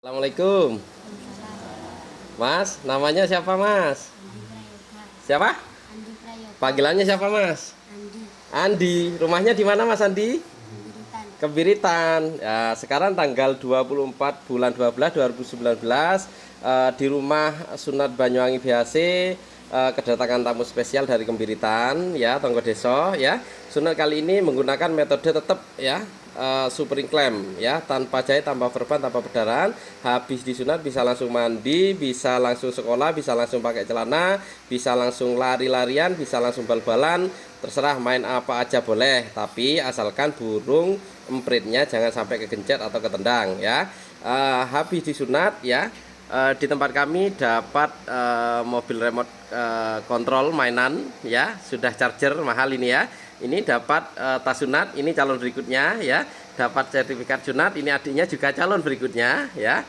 Assalamualaikum. Mas, namanya siapa Mas? Siapa? Andi Prayoga. Panggilannya siapa Mas? Andi Andi. Rumahnya di mana Mas Andi? Biritan. Kebiritan. Ya, sekarang tanggal 24 bulan 12 2019 di rumah Sunat Banyuwangi BHC kedatangan tamu spesial dari Kebiritan ya, Tonggo Deso ya. Sunat kali ini menggunakan metode tetap ya, super clamp ya, tanpa jahit, tanpa perban, tanpa perdarahan. Habis disunat bisa langsung mandi, bisa langsung sekolah, bisa langsung pakai celana, bisa langsung lari-larian, bisa langsung bal-balan, terserah main apa aja boleh, tapi asalkan burung empritnya jangan sampai kegencet atau ketendang ya. Habis disunat ya, di tempat kami dapat mobil remote kontrol mainan ya, sudah charger mahal ini ya. Ini dapat tas sunat, ini calon berikutnya ya. Dapat sertifikat sunat, ini adiknya juga calon berikutnya ya.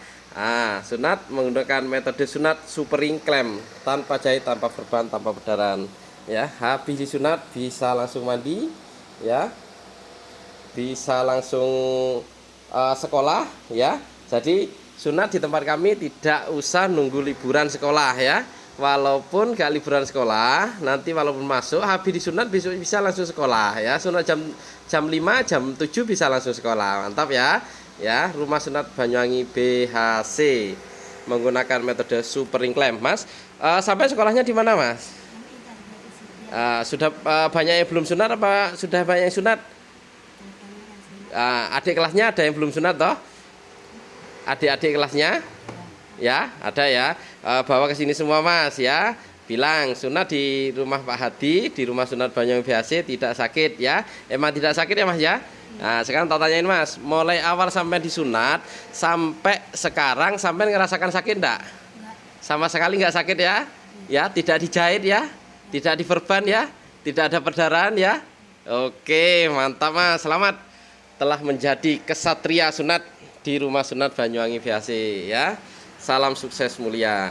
Sunat menggunakan metode sunat super clamp, tanpa jahit, tanpa perban, tanpa perdarahan ya. Habis disunat bisa langsung mandi ya, bisa langsung sekolah ya. Jadi sunat di tempat kami tidak usah nunggu liburan sekolah ya. Walaupun gak liburan sekolah, nanti walaupun masuk habis disunat bisa langsung sekolah ya. Sunat jam 5, jam 7 bisa langsung sekolah. Mantap ya. Ya, Rumah Sunat Banyuwangi BHC menggunakan metode super clamp. Mas, sampai sekolahnya di mana, Mas? Sudah banyak yang belum sunat apa sudah banyak yang sunat? Adik kelasnya ada yang belum sunat toh? Adik-adik kelasnya? Ya, ada ya. Bawa ke sini semua Mas ya. Bilang sunat di rumah Pak Hadi, di Rumah Sunat Banyuwangi BHC tidak sakit ya. Emang tidak sakit ya Mas ya? Nah, sekarang tak tanyain Mas, mulai awal sampai disunat sampai sekarang sampai ngerasakan sakit enggak? Sama sekali nggak sakit ya? Ya, tidak dijahit ya? Tidak diperban ya? Tidak ada perdarahan ya? Oke, mantap Mas. Selamat telah menjadi kesatria sunat di Rumah Sunat Banyuwangi BHC ya. Salam sukses mulia.